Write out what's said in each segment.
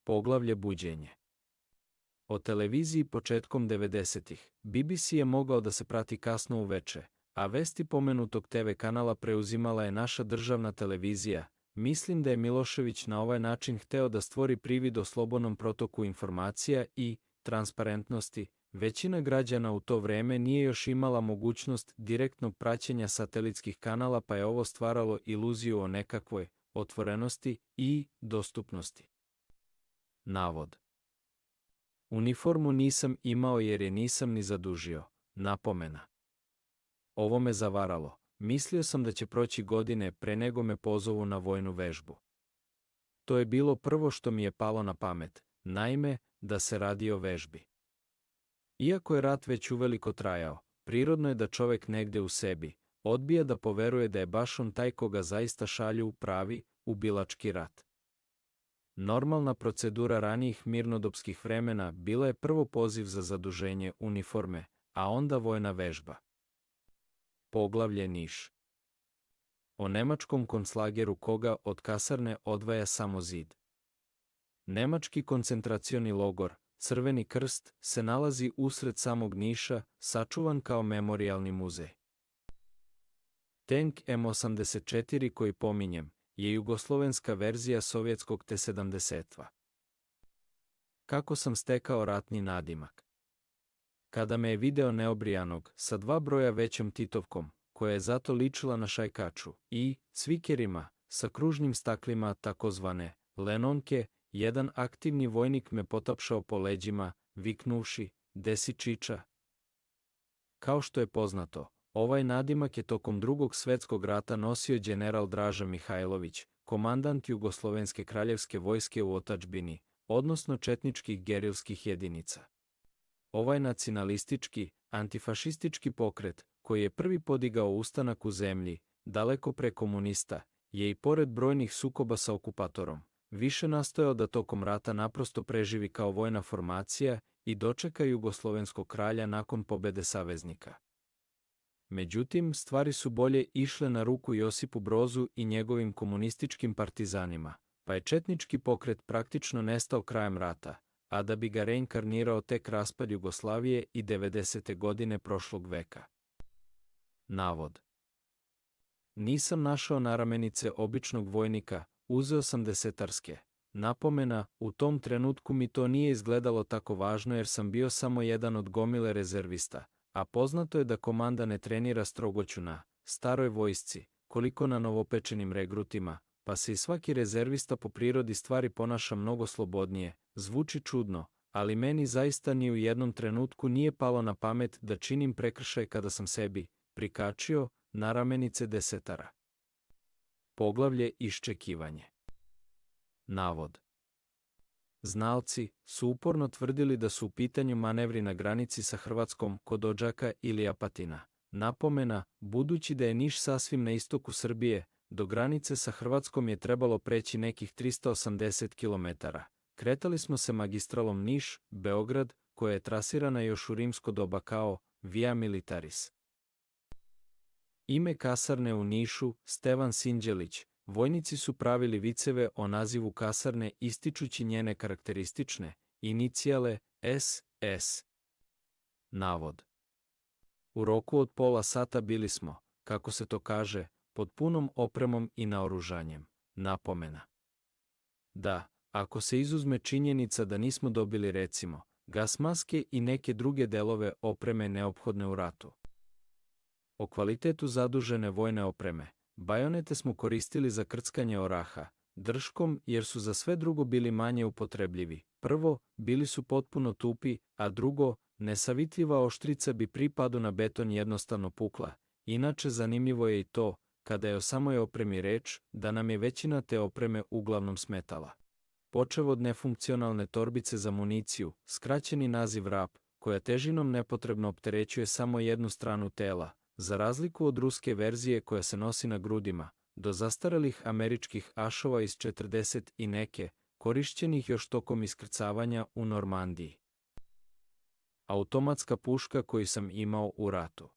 Poglavlje buđenje. O televiziji početkom 90-ih, BBC je mogao da se prati kasno uveče, a vesti pomenutog TV kanala preuzimala je naša državna televizija. Mislim da je Milošević na ovaj način hteo da stvori privid o slobodnom protoku informacija i transparentnosti. Većina građana u to vreme nije još imala mogućnost direktnog praćenja satelitskih kanala, pa je ovo stvaralo iluziju o nekakvoj otvorenosti i dostupnosti. Navod. Uniformu nisam imao jer je nisam ni zadužio. Napomena. Ovo me zavaralo. Mislio sam da će proći godine pre nego me pozovu na vojnu vežbu. To je bilo prvo što mi je palo na pamet, naime, da se radi o vežbi. Iako je rat već uveliko trajao, prirodno je da čovek negde u sebi odbija da poveruje da je baš on taj koga zaista šalju u pravi ubilački rat. Normalna procedura ranijih mirnodopskih vremena bila je prvo poziv za zaduženje uniforme, a onda vojna vežba. Poglavlje Niš. O nemačkom konclageru koga od kasarne odvaja samo zid. Nemački koncentracioni logor, Crveni krst, se nalazi usred samog Niša, sačuvan kao memorijalni muzej. Tank M84 koji pominjem je jugoslovenska verzija sovjetskog T-72. Kako sam stekao ratni nadimak? Kada me je video neobrijanog, sa 2 broja većom titovkom, koja je zato ličila na šajkaču, i cvikerima, sa kružnim staklima takozvane lenonke, jedan aktivni vojnik me potapšao po leđima, viknuvši, desi čiča. Kao što je poznato, ovaj nadimak je tokom Drugog svetskog rata nosio đeneral Draža Mihajlović, komandant Jugoslovenske kraljevske vojske u otadžbini, odnosno četničkih gerilskih jedinica. Ovaj nacionalistički, antifašistički pokret, koji je prvi podigao ustanak u zemlji, daleko pre komunista, je i pored brojnih sukoba sa okupatorom, više nastojao da tokom rata naprosto preživi kao vojna formacija i dočeka jugoslovenskog kralja nakon pobede saveznika. Međutim, stvari su bolje išle na ruku Josipu Brozu i njegovim komunističkim partizanima, pa je četnički pokret praktično nestao krajem rata, a da bi ga reinkarnirao tek raspad Jugoslavije i 90. godine prošlog veka. Navod. Nisam našao naramenice običnog vojnika, uzeo sam desetarske. Napomena, u tom trenutku mi to nije izgledalo tako važno jer sam bio samo jedan od gomile rezervista, a poznato je da komanda ne trenira strogoću na staroj vojsci, koliko na novopečenim regrutima, pa se i svaki rezervista po prirodi stvari ponaša mnogo slobodnije. Zvuči čudno, ali meni zaista ni u jednom trenutku nije palo na pamet da činim prekršaj kada sam sebi prikačio naramenice desetara. Poglavlje Iščekivanje. Navod. Znalci su uporno tvrdili da su u pitanju manevri na granici sa Hrvatskom kod Odžaka ili Apatina. Napomena, budući da je Niš sasvim na istoku Srbije, do granice sa Hrvatskom je trebalo preći nekih 380 km. Kretali smo se magistralom Niš-Beograd, koja je trasirana još u rimsko doba kao Via Militaris. Ime kasarne u Nišu, Stevan Sinđelić. Vojnici su pravili viceve o nazivu kasarne ističući njene karakteristične inicijale SS. Navod. U roku od pola sata bili smo, kako se to kaže, pod punom opremom i naoružanjem. Napomena. Da, ako se izuzme činjenica da nismo dobili recimo gas maske i neke druge delove opreme neophodne u ratu. O kvalitetu zadužene vojne opreme, bajonete smo koristili za krckanje oraha, drškom jer su za sve drugo bili manje upotrebljivi. Prvo, bili su potpuno tupi, a drugo, nesavitljiva oštrica bi pri padu na beton jednostavno pukla. Inače zanimljivo je i to, kada je o samoj opremi reč, da nam je većina te opreme uglavnom smetala. Počev od nefunkcionalne torbice za municiju, skraćeni naziv rap, koja težinom nepotrebno opterećuje samo jednu stranu tela, za razliku od ruske verzije koja se nosi na grudima, do zastarelih američkih ašova iz 40 i neke, korišćenih još tokom iskrcavanja u Normandiji. Automatska puška koju sam imao u ratu.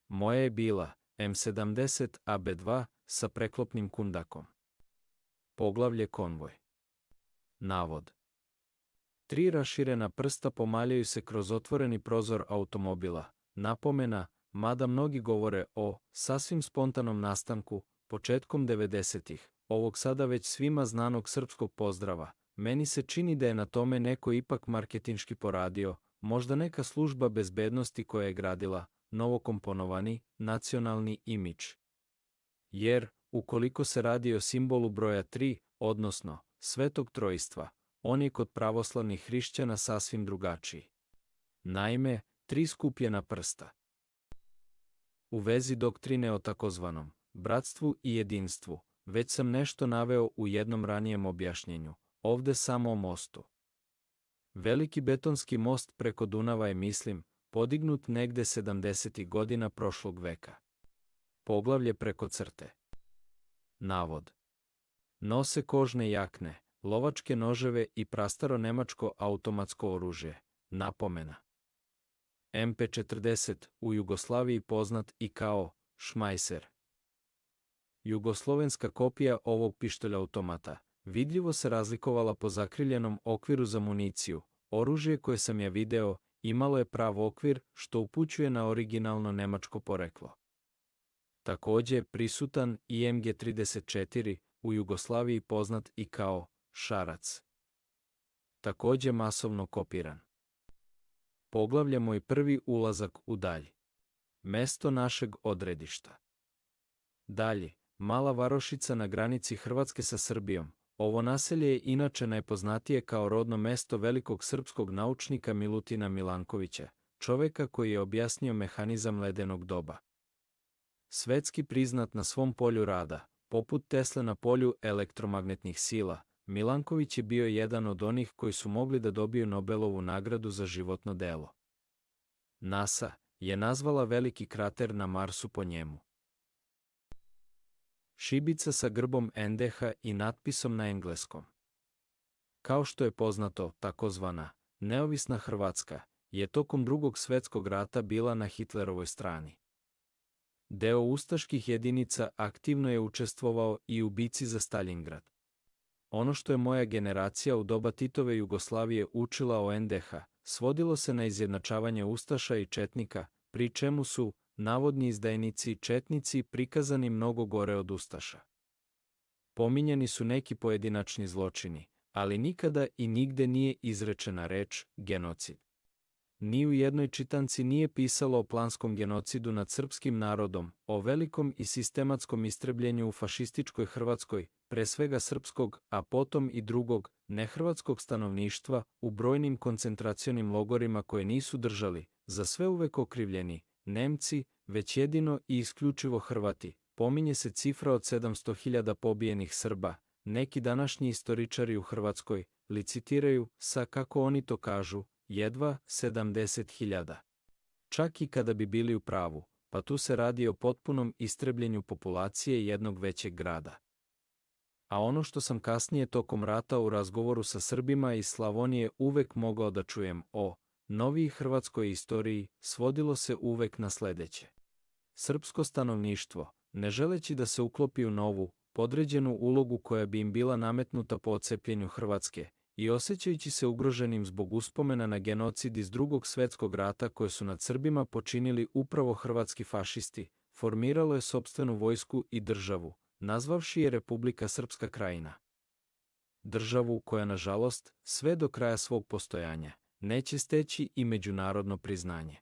Moja je bila M70 AB2 sa preklopnim kundakom. Poglavlje Konvoj. Navod. 3 raširena prsta pomaljaju se kroz otvoreni prozor automobila. Napomena, mada mnogi govore o sasvim spontanom nastanku, početkom 90-ih, ovog sada već svima znanog srpskog pozdrava, meni se čini da je na tome neko ipak marketinški poradio, možda neka služba bezbednosti koja je gradila novokomponovani nacionalni imidž. Jer, ukoliko se radi o simbolu broja 3, odnosno Svetog Trojstva, on je kod pravoslavnih hrišćana sasvim drugačiji. Naime, 3 skupljena prsta. U vezi doktrine o takozvanom bratstvu i jedinstvu, već sam nešto naveo u jednom ranijem objašnjenju, ovde samo o mostu. Veliki betonski most preko Dunava je, mislim, podignut negde 70. godina prošlog veka. Poglavlje preko crte. Navod. Nose kožne jakne, lovačke noževe i prastaro nemačko automatsko oružje. Napomena. MP40, u Jugoslaviji poznat i kao Šmajser. Jugoslovenska kopija ovog pištolja automata vidljivo se razlikovala po zakriljenom okviru za municiju. Oružje koje sam ja video imalo je prav okvir, što upućuje na originalno nemačko poreklo. Takođe je prisutan i MG34, u Jugoslaviji poznat i kao Šarac. Takođe masovno kopiran. Poglavlje moj prvi ulazak u dalj. Mesto našeg odredišta. Dalje, mala varošica na granici Hrvatske sa Srbijom. Ovo naselje je inače najpoznatije kao rodno mesto velikog srpskog naučnika Milutina Milankovića, čoveka koji je objasnio mehanizam ledenog doba. Svetski priznat na svom polju rada, poput Tesle na polju elektromagnetnih sila, Milanković je bio jedan od onih koji su mogli da dobiju Nobelovu nagradu za životno delo. NASA je nazvala veliki krater na Marsu po njemu. Šibica sa grbom NDH i natpisom na engleskom. Kao što je poznato, takozvana neovisna Hrvatska je tokom Drugog svjetskog rata bila na Hitlerovoj strani. Deo ustaških jedinica aktivno je učestvovao i u bici za Staljingrad. Ono što je moja generacija u doba Titove Jugoslavije učila o NDH, svodilo se na izjednačavanje ustaša i četnika, pri čemu su navodni izdajnici i četnici prikazani mnogo gore od ustaša. Pominjani su neki pojedinačni zločini, ali nikada i nigde nije izrečena reč genocid. Ni u jednoj čitanci nije pisalo o planskom genocidu nad srpskim narodom, o velikom i sistematskom istrebljenju u fašističkoj Hrvatskoj, pre svega srpskog, a potom i drugog, nehrvatskog stanovništva, u brojnim koncentracionim logorima koje nisu držali, za sve uvek okrivljeni, Nemci, već jedino i isključivo Hrvati. Pominje se cifra od 700.000 pobijenih Srba. Neki današnji istoričari u Hrvatskoj licitiraju sa, kako oni to kažu, jedva 70.000. Čak i kada bi bili u pravu, pa tu se radi o potpunom istrebljenju populacije jednog većeg grada. A ono što sam kasnije tokom rata u razgovoru sa Srbima iz Slavonije uvek mogao da čujem o noviji hrvatskoj istoriji, svodilo se uvek na sledeće. Srpsko stanovništvo, ne želeći da se uklopi u novu, podređenu ulogu koja bi im bila nametnuta po otcepljenju Hrvatske, i osjećajući se ugroženim zbog uspomena na genocid iz Drugog svjetskog rata koje su nad Srbima počinili upravo hrvatski fašisti, formiralo je sopstvenu vojsku i državu, nazvavši je Republika Srpska Krajina. Državu koja, nažalost, sve do kraja svog postojanja, neće steći i međunarodno priznanje.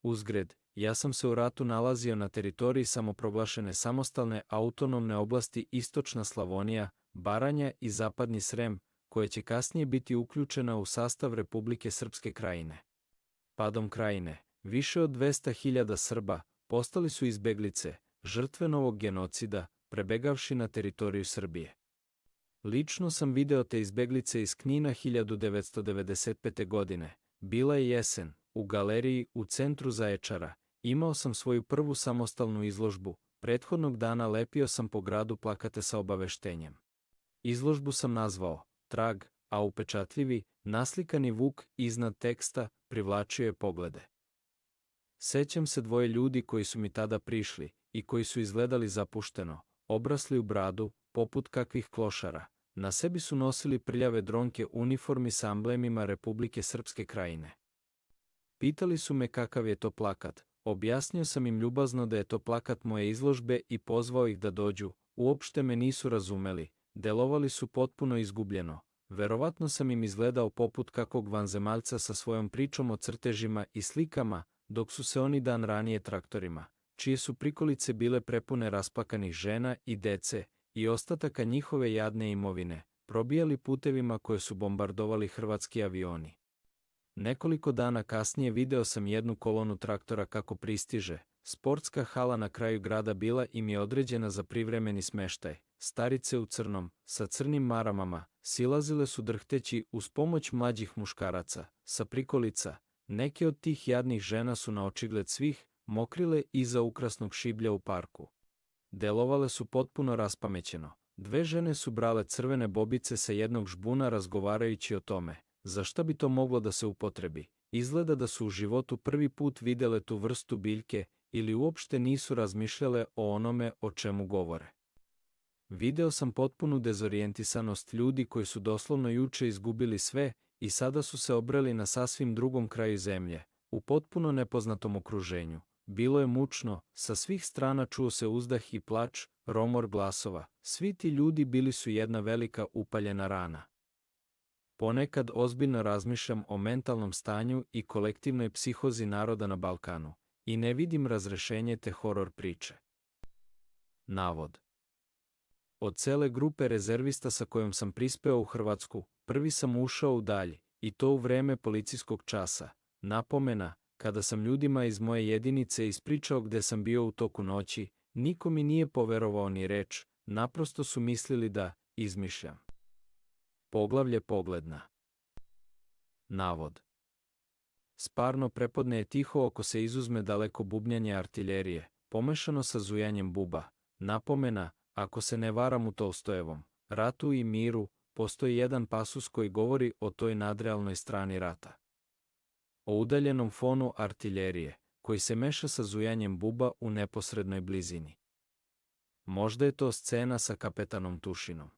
Uzgred, ja sam se u ratu nalazio na teritoriji samoproglašene samostalne autonomne oblasti Istočna Slavonija, Baranja i Zapadni Srem, koje će kasnije biti uključena u sastav Republike Srpske Krajine. Padom Krajine, više od 200.000 Srba postali su izbeglice, žrtve novog genocida, prebegavši na teritoriju Srbije. Lično sam video te izbeglice iz Knina 1995. godine. Bila je jesen, u galeriji u centru Zaječara. Imao sam svoju prvu samostalnu izložbu. Prethodnog dana lepio sam po gradu plakate sa obaveštenjem. Izložbu sam nazvao Trag, a upečatljivi, naslikani vuk iznad teksta privlačio je poglede. Sećam se dvoje ljudi koji su mi tada prišli i koji su izgledali zapušteno, obrasli u bradu, poput kakvih klošara. Na sebi su nosili prljave dronke uniformi sa amblemima Republike Srpske Krajine. Pitali su me kakav je to plakat, objasnio sam im ljubazno da je to plakat moje izložbe i pozvao ih da dođu, uopšte me nisu razumeli, delovali su potpuno izgubljeno. Verovatno sam im izgledao poput kakvog vanzemaljca sa svojom pričom o crtežima i slikama, dok su se oni dan ranije traktorima, čije su prikolice bile prepune rasplakanih žena i dece, i ostataka njihove jadne imovine, probijali putevima koje su bombardovali hrvatski avioni. Nekoliko dana kasnije video sam jednu kolonu traktora kako pristiže. Sportska hala na kraju grada bila im je određena za privremeni smeštaj. Starice u crnom, sa crnim maramama, silazile su drhteći uz pomoć mlađih muškaraca, sa prikolica. Neke od tih jadnih žena su na očigled svih mokrile iza ukrasnog šiblja u parku. Delovale su potpuno raspamećeno. Dve žene su brale crvene bobice sa jednog žbuna razgovarajući o tome, za šta bi to moglo da se upotrebi. Izgleda da su u životu prvi put videle tu vrstu biljke ili uopšte nisu razmišljale o onome o čemu govore. Video sam potpunu dezorijentisanost ljudi koji su doslovno juče izgubili sve i sada su se obreli na sasvim drugom kraju zemlje, u potpuno nepoznatom okruženju. Bilo je mučno, sa svih strana čuo se uzdah i plač, romor glasova. Svi ti ljudi bili su jedna velika upaljena rana. Ponekad ozbiljno razmišljam o mentalnom stanju i kolektivnoj psihozi naroda na Balkanu i ne vidim razrešenje te horor priče. Navod. Od cele grupe rezervista sa kojom sam prispeo u Hrvatsku, prvi sam ušao u dalj, i to u vreme policijskog časa. Napomena, kada sam ljudima iz moje jedinice ispričao gde sam bio u toku noći, niko mi nije poverovao ni reč, naprosto su mislili da izmišljam. Poglavlje pogledna. Navod. Sparno prepodne je tiho oko se izuzme daleko bubnjanje artiljerije, pomešano sa zujanjem buba. Napomena, ako se ne varam u Tolstojevom Ratu i miru, postoji jedan pasus koji govori o toj nadrealnoj strani rata. O udaljenom fonu artiljerije, koji se meša sa zujanjem buba u neposrednoj blizini. Možda je to scena sa kapetanom Tušinom.